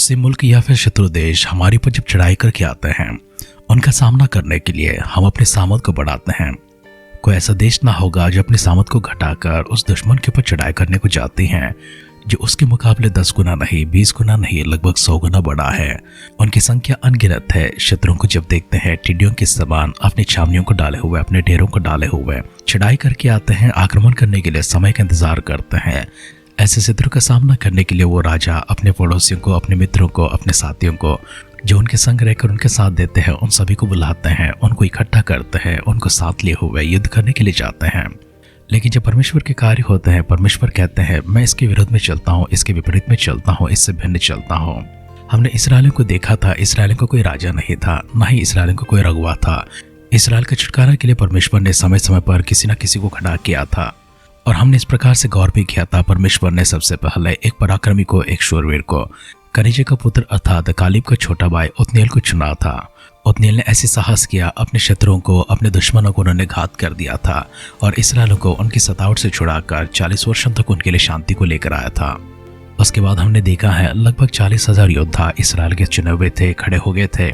पड़ोसी मुल्क या फिर शत्रु देश हमारे ऊपर जब चढ़ाई करके आते हैं, उनका सामना करने के लिए हम अपने सामर्थ को बढ़ाते हैं। कोई ऐसा देश ना होगा जो अपनी सामर्थ को घटाकर उस दुश्मन के ऊपर चढ़ाई करने को जाती हैं जो उसके मुकाबले 10 गुना नहीं, 20 गुना नहीं, लगभग 100 गुना बड़ा है। उनकी संख्या अनगिनत है। शत्रुओं को जब देखते हैं टिड्डियों के समान अपनी छावनियों को डाले हुए, अपने डेरों को डाले हुए चढ़ाई करके आते हैं, आक्रमण करने के लिए समय का इंतजार करते हैं। ऐसे शत्रु का सामना करने के लिए वो राजा अपने पड़ोसियों को, अपने मित्रों को, अपने साथियों को जो उनके संग रहकर उनके साथ देते हैं, उन सभी को बुलाते हैं, उनको इकट्ठा करते हैं, उनको साथ लिए हुए युद्ध करने के लिए जाते हैं। लेकिन जब परमेश्वर के कार्य होते हैं, परमेश्वर कहते हैं मैं इसके विरोध में चलता हूँ, इसके विपरीत में चलता हूँ, इससे भिन्न चलता हूँ। हमने इस्राएलियों को देखा था, इस्राएलियों को कोई राजा नहीं था, न ही इस्राएलियों को कोई रगवा था। इस्राएल के छुटकारा के लिए परमेश्वर ने समय समय पर किसी न किसी को खड़ा किया था। और हमने इस प्रकार से गौर भी किया था, परमेश्वर ने सबसे पहले एक पराक्रमी को, एक शूरवीर को, कनीजे का पुत्र अर्थात कालीब का छोटा भाई ओत्नीएल को चुना था। ओत्नीएल ने ऐसे साहस किया, अपने शत्रुओं को, अपने दुश्मनों को उन्होंने घात कर दिया था और इस्राएल को उनकी सतावट से छुड़ाकर 40 वर्षों तक उनके लिए शांति को लेकर आया था। उसके बाद हमने देखा है लगभग 40,000 योद्धा इस्राएल के चुने हुए थे, खड़े हो गए थे,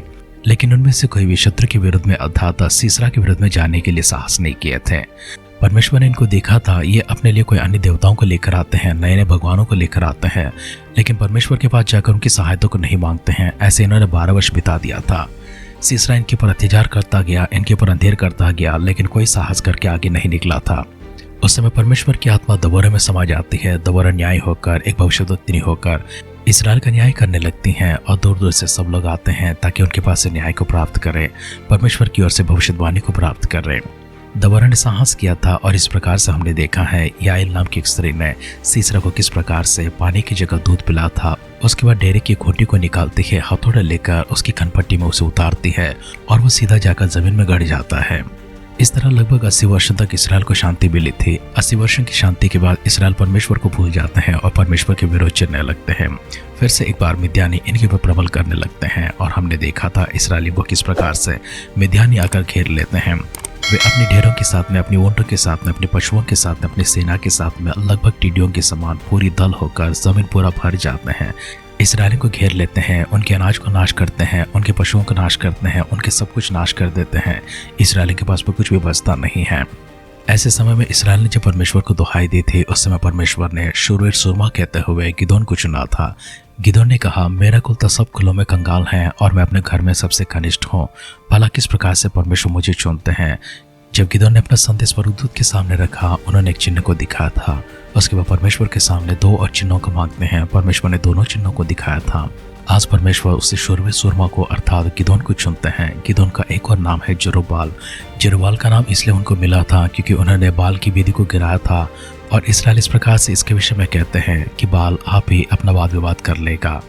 लेकिन उनमें से कोई भी शत्रु के विरुद्ध में अर्थात सीसरा के विरुद्ध में जाने के लिए साहस नहीं किए थे। परमेश्वर ने इनको देखा था, ये अपने लिए कोई अन्य देवताओं को लेकर आते हैं, नए नए भगवानों को लेकर आते हैं, लेकिन परमेश्वर के पास जाकर उनकी सहायता को नहीं मांगते हैं। ऐसे इन्होंने 12 वर्ष बिता दिया था। सीसरा इनके ऊपर अत्याचार करता गया, इनके ऊपर अंधेर करता गया, लेकिन कोई साहस करके आगे नहीं निकला था। उस समय परमेश्वर की आत्मा दबोरा में समा जाती है। दबोरा न्याय होकर, एक भविष्यद्वक्तिनी होकर इस्राएल का न्याय करने लगती हैं और दूर दूर से सब लोग आते हैं ताकि उनके पास से न्याय को प्राप्त करें, परमेश्वर की ओर से भविष्यवाणी को प्राप्त करें। दबोरा ने साहस किया था और इस प्रकार से हमने देखा है याएल नाम की एक स्त्री ने सीसरा को किस प्रकार से पानी की जगह दूध पिला था। उसके बाद डेरे की खूंटी को निकालती है, हथौड़ा लेकर उसकी कनपट्टी में उसे उतारती है और वो सीधा जाकर जमीन में गड़ जाता है। इस तरह लगभग 80 वर्षों तक इसराइल को शांति मिली थी। 80 वर्षों की शांति के बाद इसराइल परमेश्वर को भूल जाते हैं और परमेश्वर के विरोध चलने लगते हैं। फिर से एक बार मिद्यानी इनके ऊपर प्रबल करने लगते हैं और हमने देखा था इसराइलियों को किस प्रकार से मिद्यानी आकर घेर लेते हैं। वे अपने ढेरों के साथ में, अपनी ऊंटों के साथ में, अपने पशुओं के साथ में, अपनी सेना के साथ में लगभग टिड्डियों के समान पूरी दल होकर जमीन पूरा भर जाते हैं। इस्राएलियों को घेर लेते हैं, उनके अनाज को नाश करते हैं, उनके पशुओं को नाश करते हैं, उनके सब कुछ नाश कर देते हैं। इस्राएलियों के पास में कुछ भी बचता नहीं है। ऐसे समय में इस्राएल ने जब परमेश्वर को दुहाई दी थी, उस समय परमेश्वर ने शूरवीर सूरमा कहते हुए गिदोन को चुना था। गिदोन ने कहा मेरा कुल तो सब कुलों में कंगाल है और मैं अपने घर में सबसे कनिष्ठ हूँ। भला किस प्रकार से परमेश्वर मुझे चुनते हैं। जब गिदोन ने अपना संदेश स्वर्गदूत के सामने रखा, उन्होंने एक चिन्ह को दिखाया था। उसके बाद परमेश्वर के सामने 2 और चिन्हों को मांगते हैं। परमेश्वर ने दोनों चिन्हों को दिखाया था। आज परमेश्वर उससे शूरवीर सूरमा को अर्थात गिदोन को चुनते हैं। गिदोन का एक और नाम है जरुब्बाल। जरुब्बाल का नाम इसलिए उनको मिला था क्योंकि उन्होंने बाल की वेदी को गिराया था और इस्राएल इस प्रकार से इसके विषय में कहते हैं कि बाल आप ही अपना वाद विवाद कर लेगा।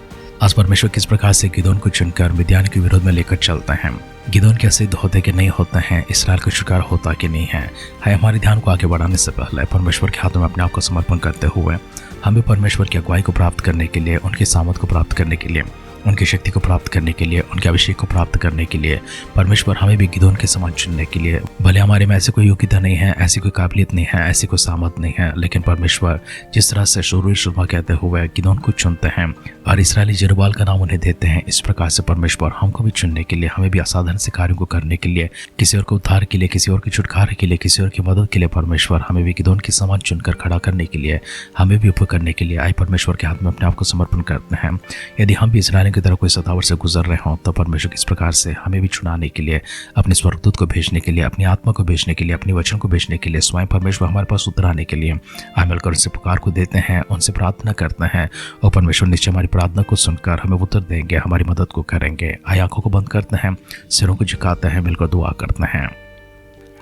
आज परमेश्वर किस प्रकार से गिदोन को चुनकर मिद्यान के विरोध में लेकर चलते हैं। गिदोन क्या सिद्ध होते कि नहीं होते हैं, इस्राएल का छुटकारा होता कि नहीं है। हमारे ध्यान को आगे बढ़ाने से पहले परमेश्वर के हाथों में अपने आप को समर्पण करते हुए हमें परमेश्वर की अगुवाई को प्राप्त करने के लिए, उनकी सामर्थ को प्राप्त करने के लिए, उनकी शक्ति को प्राप्त करने के लिए, उनके अभिषेक को प्राप्त करने के लिए परमेश्वर हमें भी गिदोन के समान चुनने के लिए, भले हमारे में ऐसी कोई योग्यता नहीं है, ऐसी कोई काबिलियत नहीं है, ऐसी कोई सामर्थ नहीं है, लेकिन परमेश्वर जिस तरह से शूरवीर सूरमा कहते हुए गिदोन को चुनते हैं और इस्राएली जरुब्बाल का नाम उन्हें देते हैं, इस प्रकार से परमेश्वर हमको भी चुनने के लिए, हमें भी असाधारण से कार्यों को करने के लिए, किसी और को उद्धार के लिए, किसी और के छुटकारे के लिए, किसी और की मदद के लिए परमेश्वर हमें भी गिदोन के समान चुनकर खड़ा करने के लिए, हमें भी उपयोग करने के लिए आए परमेश्वर के हाथ में अपने आप को समर्पण करते हैं। यदि हम भी इस्राएलियों की तरह कोई सतावट से गुजर रहे हों तो परमेश्वर किस प्रकार से हमें भी चुनाने के लिए, अपने स्वर्गदूत को भेजने के लिए, अपनी आत्मा को भेजने के लिए, अपनी वचन को भेजने के लिए, स्वयं परमेश्वर हमारे पास उतराने के लिए आए मिलकर उनसे पुकार को देते हैं, उनसे प्रार्थना करते हैं और परमेश्वर निश्चय हमारी प्रार्थना को सुनकर हमें उत्तर देंगे, हमारी मदद को करेंगे। आए आंखों को बंद करते हैं, सिरों को झुकाते हैं, मिलकर दुआ करते हैं।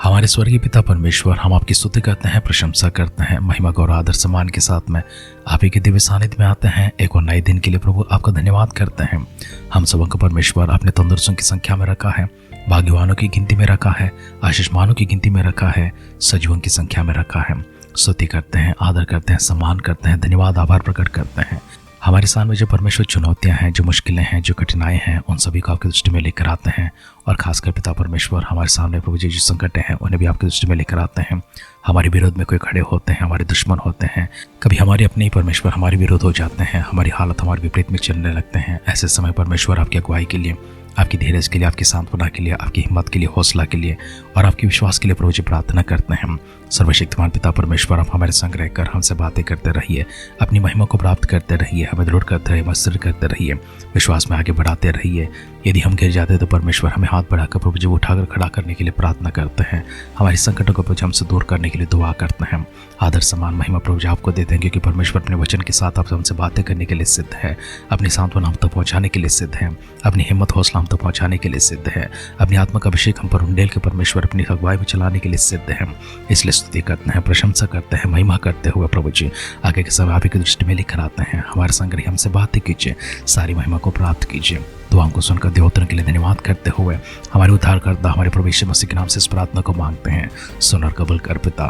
हमारे स्वर्गीय पिता परमेश्वर, हम आपकी स्तुति करते हैं, प्रशंसा करते हैं, महिमा गौरव आदर सम्मान के साथ में आप ही के दिव्य सानिध्य में आते हैं। एक और नए दिन के लिए प्रभु आपका धन्यवाद करते हैं। हम सबों को परमेश्वर अपने तंदुरुस्तों की संख्या में रखा है, भाग्यवानों की गिनती में रखा है, आशीषमानों की गिनती में रखा है, सजीवों की संख्या में रखा है। स्तुति करते हैं, आदर करते हैं, सम्मान करते हैं, धन्यवाद आभार प्रकट करते हैं। हमारे सामने जो परमेश्वर चुनौतियां हैं, जो मुश्किलें हैं, जो कठिनाई हैं, उन सभी को आपकी दृष्टि में लेकर आते हैं। और खासकर पिता परमेश्वर हमारे सामने प्रभु जी जो संकट हैं उन्हें भी आपकी दृष्टि में लेकर आते हैं। हमारे विरोध में कोई खड़े होते हैं, हमारे दुश्मन होते हैं, कभी हमारे अपने ही परमेश्वर हमारे विरोध हो जाते हैं, हमारी हालत हमारे विपरीत में चलने लगते हैं। ऐसे समय परमेश्वर आपकी अगुवाई के लिए, आपकी धीरज के लिए, आपकी सांत्वना के लिए, आपकी हिम्मत के लिए, हौसला के लिए और आपके विश्वास के लिए प्रभु जी प्रार्थना करते हैं। सर्वशक्तिमान पिता परमेश्वर, आप हमारे संग रहकर हमसे बातें करते रहिए, अपनी महिमा को प्राप्त करते रहिए, हमें दृढ़ करते रहिए, मस्तिर करते रहिए, विश्वास में आगे बढ़ाते रहिए। यदि हम गिर जाते तो परमेश्वर हमें हाथ बढ़ाकर प्रभु जी उठाकर खड़ा करने के लिए प्रार्थना करते हैं। हमारे संकटों को प्रभु जी हमसे दूर करने के लिए दुआ करते हैं। आदर सम्मान महिमा प्रभु जी आपको देते हैं, क्योंकि परमेश्वर अपने वचन के साथ आप हमसे बातें करने के लिए सिद्ध है, अपनी सांत्वना हम तक पहुँचाने के लिए सिद्ध है, अपनी हिम्मत हौसला हम तक पहुँचाने के लिए सिद्ध है, अपनी आत्मा का अभिषेक हम पर उंडेल के परमेश्वर अपनी अगुवाई में चलाने के लिए सिद्ध है। इसलिए स्तुति करते हैं, प्रशंसा करते हैं, महिमा करते हुए प्रभु जी आगे के समय आप ही की दृष्टि में लेकर आते हैं। हमारे संग रहिए, हमसे बातें कीजिए, सारी महिमा को प्राप्त कीजिए। दुआओं को सुनकर देवोत्तरण के लिए धन्यवाद करते हुए हमारे उद्धारकर्ता हमारे प्रभु यीशु मसीह के नाम से इस प्रार्थना को मांगते हैं। सुन और कबूल कर पिता,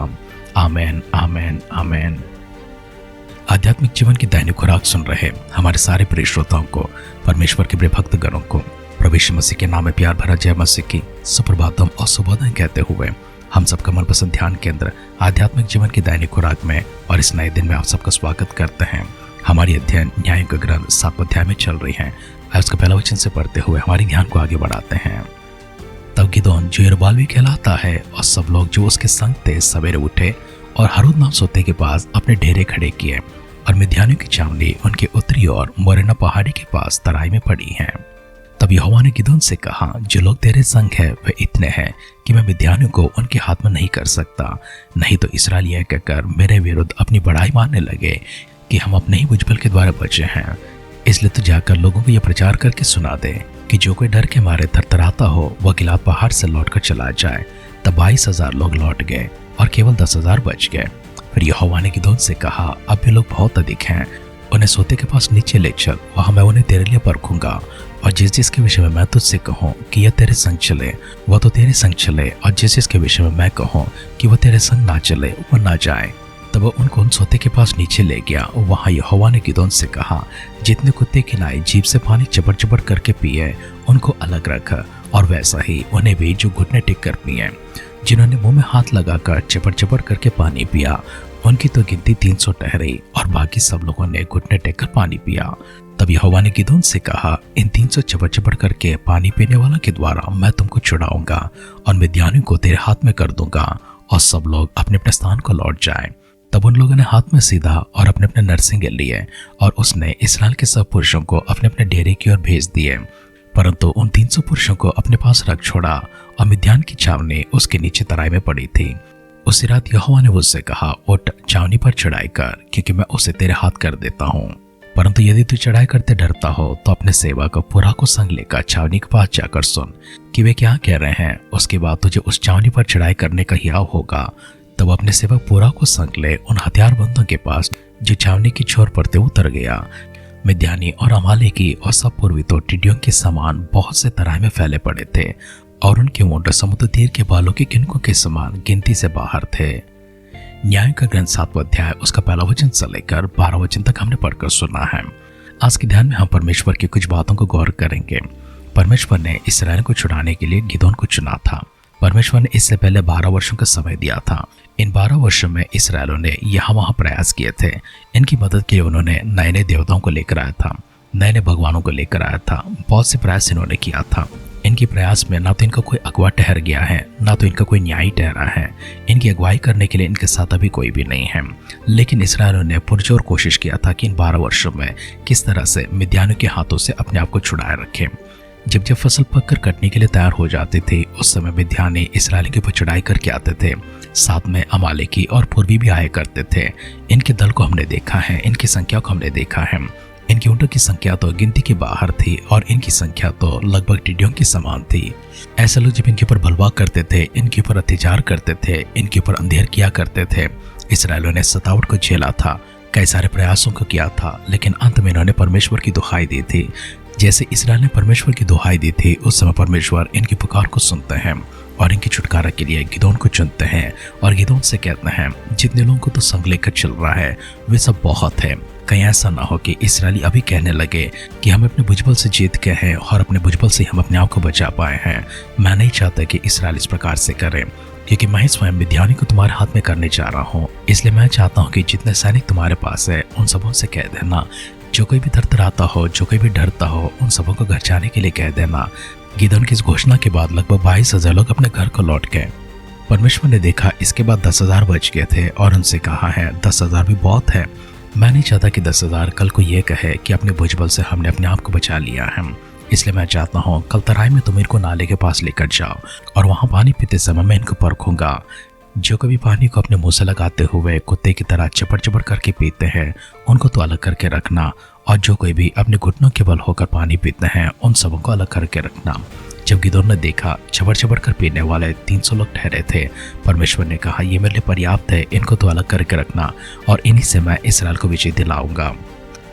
आमेन, आमेन, आमेन। आध्यात्मिक जीवन की दैनिक खुराक सुन रहे हमारे सारे प्रिय श्रोताओं को, परमेश्वर के प्रिय भक्त गणों को प्रभु यीशु मसीह के नाम में प्यार भरा जय मसीह की सुप्रभातम और शुभोदय कहते हुए हम सबका मनपसंद ध्यान केंद्र आध्यात्मिक जीवन की दैनिक खुराक में और इस नए दिन में आप सबका स्वागत करते हैं। हमारी अध्ययन न्याय का ग्रंथ 7 अध्याय में चल रही है। उसका पहला वचन से पढ़ते हुए हमारी ध्यान को आगे बढ़ाते हैं। तब गिदोन जो यरूब्बाल भी कहलाता है और सब लोग जो उसके संग थे सवेरे उठे और हरोद नाम सोते के पास अपने डेरे खड़े किए, और मिद्यानियों की छावनी उनके उत्तरी और मोरेना पहाड़ी के पास तराई में पड़ी है। तब यहोवा ने गिदोन से कहा, जो लोग तेरे संग है वे इतने हैं कि मैं मिद्यानियों को उनके हाथ में नहीं कर सकता। नहीं तो इस्राएल यह कहकर मेरे विरुद्ध अपनी बड़ाई मारने लगे कि हम अपने ही भुजबल के द्वारा बचे हैं। इसलिए तो जाकर लोगों को यह प्रचार करके सुना दे कि जो कोई डर के मारे थरथराता हो वह गिलाद पहाड़ से लौटकर चला जाए। तब 22,000 लोग लौट गए और केवल 10,000 बच गए। फिर यहोवा ने गिदोन से कहा, अब ये लोग बहुत अधिक हैं, उन्हें सोते के पास नीचे ले चल, वहां मैं उन्हें तेरे लिए परखूंगा। और जिस जिसके विषय में मैं तुझसे कहूँ कि यह तेरे संग चले वह तो तेरे संग चले, और जिस जिसके विषय में मैं कहूँ कि वह तेरे संग ना चले वह ना जाए। तब वह उनको उन सोते के पास नीचे ले गया। वहां यहोवा ने गिदोन से कहा, जितने कुत्ते खिलाए जीभ से पानी चपड़ चपड़ करके पिए उनको अलग रख, और वैसा ही उन्हें भी जो घुटने टेक कर पिए। जिन्होंने मुंह में हाथ लगाकर चपड़ चपड़ करके पानी पिया उनकी तो गिनती 300 ठहरी, और बाकी सब लोगों ने घुटने टेक कर पानी पिया। तब यहोवा ने गिदोन से कहा, इन 300 चपड़ चपड़ करके पानी पीने वालों के द्वारा मैं तुमको छुड़ाऊंगा और मिद्यानियों को तेरे हाथ में कर दूंगा, और सब लोग अपने अपने स्थान को लौट जाएं। तब उन लोगों ने हाथ में सीधा और अपने अपने नरसिंगे लिए, और उसने इस्राएल के सब पुरुषों को अपने अपने डेरे की ओर भेज दिए। परंतु उन 300 पुरुषों को अपने पास रख छोड़ा, और मिद्यान की छावनी उसके नीचे तराई में पड़ी थी। उसी रात यहोवा ने उससे कहा, उठ छावनी पर चढ़ाई कर, क्योंकि मैं उसे तेरे हाथ कर देता हूँ। परंतु यदि तू चढ़ाई करते डरता हो तो अपने सेवक पूरा को संग लेकर छावनी के पास जाकर सुन कि वे क्या कह रहे हैं। उसके बाद तुझे उस छावनी पर चढ़ाई करने का हियाव होगा। तब अपने सेवक पूरा को संग ले उन हथियारबंदों के पास जो छावनी की छोर पर थे उतर गया। मिद्यानी और अमालेकी और सब पूर्वी तो टिड्डियों के समान बहुत से तराई में फैले पड़े थे, और उनके ऊंट समुद्र तीर के बालों के किनकों के समान गिनती से बाहर थे। न्याय का ग्रंथ 7वां अध्याय उसका पहला वचन से लेकर 12 वचन तक हमने पढ़कर सुना है। आज के ध्यान में हम परमेश्वर की कुछ बातों को गौर करेंगे। परमेश्वर ने इस्राएल को छुड़ाने के लिए गिदोन को चुना था। परमेश्वर ने इससे पहले 12 वर्षों का समय दिया था। इन 12 वर्षों में इस्राएलियों ने यहाँ वहाँ प्रयास किए थे। इनकी मदद के लिए उन्होंने नए नए देवताओं को लेकर आया था, नए नए भगवानों को लेकर आया था। बहुत से प्रयास इन्होंने किया था। इनके प्रयास में ना तो इनका कोई अगुवा ठहर गया है, ना तो इनका कोई न्यायी ठहरा है। इनकी अगुवाई करने के लिए इनके साथ अभी कोई भी नहीं है। लेकिन इस्राएलियों ने पुरजोर कोशिश किया था कि इन 12 वर्षों में किस तरह से मिद्यानियों के हाथों से अपने आप को छुड़ाए रखें। जब जब फसल पककर कटने के लिए तैयार हो जाती थी, उस समय मिद्यानी इस्राएल के ऊपर चढ़ाई करके आते थे। साथ में अमालेकी और पूर्वी भी आया करते थे। इनके दल को हमने देखा है, इनकी संख्या को हमने देखा है। इनकी ऊँटों की संख्या तो गिनती के बाहर थी, और इनकी संख्या तो लगभग टिड्डियों के समान थी। ऐसे लोग जब इनके ऊपर बलवा करते थे, इनके ऊपर अत्याचार करते थे, इनके ऊपर अंधेर किया करते थे। इस्राएलियों ने सतावट को झेला था, कई सारे प्रयासों को किया था, लेकिन अंत में इन्होंने परमेश्वर की दुहाई दी थी। जैसे इस्राएल ने परमेश्वर की दुहाई दी थी, उस समय परमेश्वर इनकी पुकार को सुनते हैं और इनकी छुटकारा के लिए गिदोन को चुनते हैं। और गिदोन से कहते हैं, जितने लोगों को तो संग लेकर चल रहा है वे सब बहुत है, कहीं ऐसा ना हो कि इस्राएली अभी कहने लगे कि हम अपने भुजबल से जीत गए हैं और अपने भुजबल से हम अपने आप को बचा पाए हैं। मैं नहीं चाहता कि इस्राएल इस प्रकार से करे, क्योंकि मैं स्वयं मिद्यानी को तुम्हारे हाथ में करने जा रहा हूँ। इसलिए मैं चाहता हूँ कि जितने सैनिक तुम्हारे पास है उन सबों से कह देना, जो कोई भी थरथराता हो, जो कोई भी डरता हो, उन सबों को घर जाने के लिए कह देना। गिदोन की इस घोषणा के बाद लगभग 22,000 लोग अपने घर को लौट गए। परमेश्वर ने देखा इसके बाद 10,000 बच गए थे और उनसे कहा है 10,000 भी बहुत है। मैं नहीं चाहता कि 10,000 कल को ये कहे कि अपने भुजबल से हमने अपने आप को बचा लिया है। इसलिए मैं चाहता हूँ कल तराई में तुम इनको नाले के पास लेकर जाओ और वहाँ पानी पीते समय मैं इनको परखूंगा। जो कभी पानी को अपने मुंह से लगाते हुए कुत्ते की तरह चपड़ चपड़ करके पीते हैं उनको तो अलग करके रखना, और जो कोई भी अपने घुटनों के बल होकर पानी पीते हैं उन सबों को अलग करके रखना। जब गिदोन ने देखा चबड़ चबड़ कर पीने वाले 300 लोग ठहरे थे, परमेश्वर ने कहा ये मेरे लिए पर्याप्त है, इनको तो अलग करके रखना और इन्हीं से मैं इसराइल को विजय दिलाऊंगा।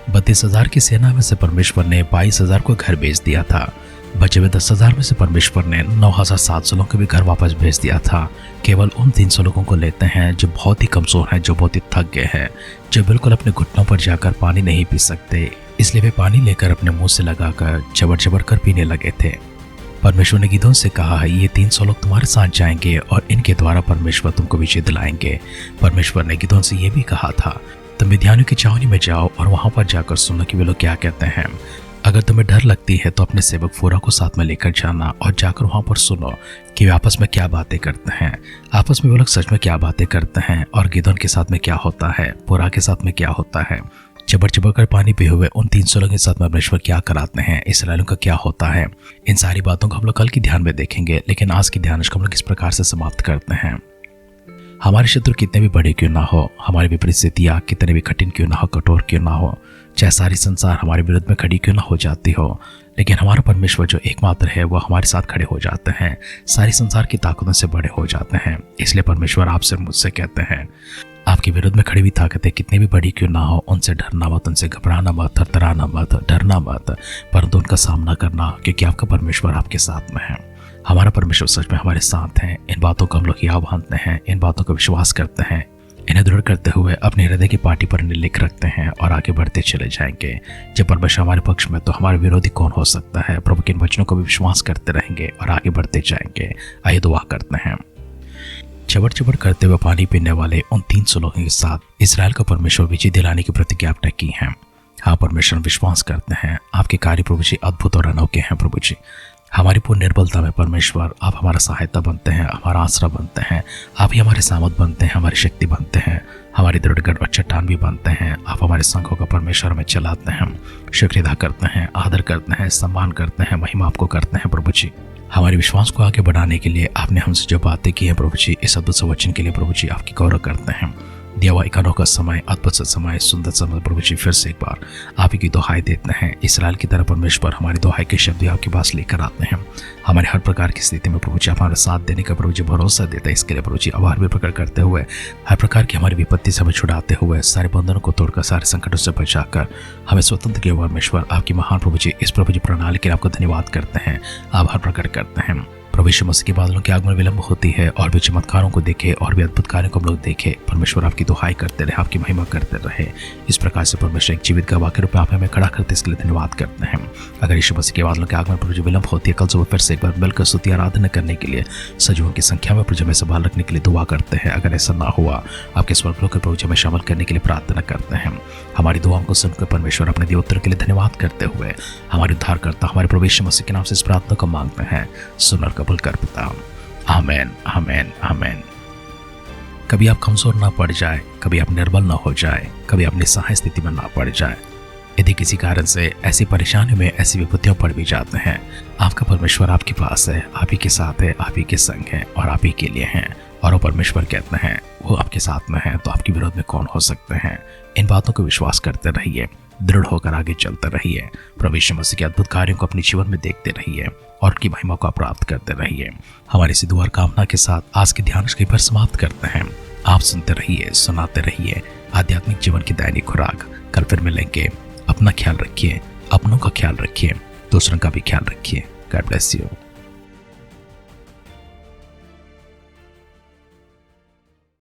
32,000 की सेना में से परमेश्वर ने 22,000 को घर भेज दिया था। बचे हुए 10,000 में से परमेश्वर ने 9,700 लोगों को भी घर वापस भेज दिया था। केवल उन 300 लोगों को लेते हैं जो बहुत ही कमजोर हैं, जो बहुत ही थक गए हैं, जो बिल्कुल अपने घुटनों पर जाकर पानी नहीं पी सकते। इसलिए वे पानी लेकर अपने मुंह से लगाकर चबड़ चबड़ कर पीने लगे थे। परमेश्वर ने गिदोन से कहा है ये 300 लोग तुम्हारे साथ जाएंगे और इनके द्वारा परमेश्वर तुमको विजय दिलाएंगे। परमेश्वर ने गिदोन से यह भी कहा था तुम मिद्यानियों की छावनी में जाओ और वहां पर जाकर सुनो कि वे लोग क्या कहते हैं। अगर तुम्हें डर लगती है तो अपने सेवक फूरा को साथ में लेकर जाना और जाकर वहां पर सुनो कि वे आपस में क्या बातें करते हैं। आपस में वे लोग सच में क्या बातें करते हैं और गिदोन के साथ में क्या होता है, फूरा के साथ में क्या होता है। चबड़ चबड़ कर पानी पिए हुए उन 300 लोगों के साथ में परमेश्वर क्या कराते हैं, इसराइलियों का क्या होता है। इन सारी बातों को हम लोग कल की ध्यान में देखेंगे, लेकिन आज की ध्यान को हम लोग इस प्रकार से समाप्त करते हैं। हमारे शत्रु कितने भी बड़े क्यों ना हो, हमारी विपरीत स्थितियां कितने भी कठिन क्यों ना हो, कठोर क्यों ना हो, चाहे सारी संसार हमारे विरुद्ध में खड़ी क्यों ना हो जाती हो, लेकिन हमारा परमेश्वर जो एकमात्र है वो हमारे साथ खड़े हो जाते हैं, सारी संसार की ताकतों से बड़े हो जाते हैं। इसलिए परमेश्वर आपसे मुझसे कहते हैं आपके विरुद्ध में खड़ी हुई ताकतें कितनी भी बड़ी क्यों ना हो, उनसे डरना मत, उनसे घबराना मत, थरथराना मत, डरना मत, परंतु उनका सामना करना, क्योंकि आपका परमेश्वर आपके साथ में है। हमारा परमेश्वर सच में हमारे साथ है। इन बातों को हम लोग याद बांधते हैं, इन बातों का विश्वास करते हैं, इन्हें दृढ़ करते हुए अपने हृदय की पाटी पर इन्हें लिख रखते हैं और आगे बढ़ते चले जाएंगे। जब परमेश्वर हमारे पक्ष में तो हमारे विरोधी कौन हो सकता है। प्रभु के इन वचनों को भी विश्वास करते रहेंगे और आगे बढ़ते जाएंगे। आइए दुआ करते हैं। चबड़ चबड़ करते हुए पानी पीने वाले उन 300 लोगों के साथ इसराइल को परमेश्वर विजय दिलाने की प्रतिज्ञा आपने की है। हाँ परमेश्वर, विश्वास करते हैं आपके कार्य प्रभु जी अद्भुत और अनोखे हैं। प्रभु जी हमारी पूर्ण निर्बलता में परमेश्वर आप हमारा सहायता बनते हैं, हमारा आसरा बनते हैं, आप ही हमारे सामर्थ बनते हैं, हमारी शक्ति बनते हैं, हमारी दृढ़गढ़ और चट्टान भी बनते हैं। आप हमारे संघ होकर परमेश्वर में चलाते हैं, शुक्रिया अदा करते हैं, आदर करते हैं, सम्मान करते हैं, महिमा आपको करते हैं। प्रभु जी हमारे विश्वास को आगे बढ़ाने के लिए आपने हमसे जो बातें की हैं प्रभु जी, इस अद्भुत वचन के लिए प्रभु जी आपकी गौरव करते हैं। दिया हुआ एक अनोखा समय, अद्भुत समय, सुंदर समय प्रभु जी फिर से एक बार आप ही की दुहाई देते हैं। इसराइल की तरह परमेश्वर हमारी दुहाई के शब्द आपके पास लेकर आते हैं। हमारे हर प्रकार की स्थिति में प्रभु जी हमारा साथ देने का प्रभु जी भरोसा देता है। इसके लिए प्रभु जी आभार भी प्रकट करते हुए हर प्रकार की हमारी विपत्ति से हमें छुड़ाते हुए सारे बंधनों को तोड़कर सारे संकटों से बचाकर हमें स्वतंत्र किया परमेश्वर आपकी महान प्रभु जी इस प्रभु जी प्रणाली के लिए आपको धन्यवाद करते हैं, आभार प्रकट करते हैं। प्रभु यीशु मसीह के बादलों के आगमन विलंब होती है और भी चमत्कारों को देखे और भी अद्भुत कार्यों को हम लोग देखे। परमेश्वर आपकी दुहाई करते रहे, आपकी महिमा करते रहे। इस प्रकार से परमेश्वर एक जीवित गवाह के रूप में आप हमें खड़ा करते इसके लिए धन्यवाद करते हैं। अगर यीशु मसीह के बादलों के आगमन पर जो विलंब होती है, कल सुबह फिर से एक बार मिलकर स्तुति आराधना करने के लिए सजीवों की संख्या में प्रभु में संभाल रखने के लिए दुआ करते हैं। अगर ऐसा ना हुआ आपके स्वर्ग लोक प्रभु में शामिल करने के लिए प्रार्थना करते हैं। हमारी दुआओं को सुनकर परमेश्वर अपने दिए उत्तर के लिए धन्यवाद करते हुए हमारे उद्धारकर्ता हमारे प्रभु यीशु मसीह के नाम से इस प्रार्थना को मांगते हैं। सुन और कबूल कर पिता, आमेन आमेन आमेन। कभी आप कमजोर ना पड़ जाए, कभी आप निर्बल ना हो जाए, कभी आप निस्सहाय स्थिति में ना पड़ जाए। यदि किसी कारण से ऐसी परेशानी में ऐसी विपत्तियों पड़ भी जाते हैं, आपका परमेश्वर आपके पास है, आप ही के साथ है, आप ही के संग है और आप ही के लिए हैं। और वो परमेश्वर कहते हैं वो आपके साथ में है तो आपके विरोध में कौन हो सकते हैं। इन बातों को विश्वास करते रहिए, दृढ़ होकर आगे चलते रहिए, प्रभु यीशु मसीह के अद्भुत कार्यों को अपने जीवन में देखते रहिए और उनकी महिमा को प्राप्त करते रहिए। हमारी इसी दुआ और कामना के साथ आज के ध्यान को पर समाप्त करते हैं। आप सुनते रहिए, सुनाते रहिए आध्यात्मिक जीवन की दैनिक खुराक। कल फिर मिलेंगे। अपना ख्याल रखिए, अपनों का ख्याल रखिए, दूसरों का भी ख्याल रखिए। God bless you.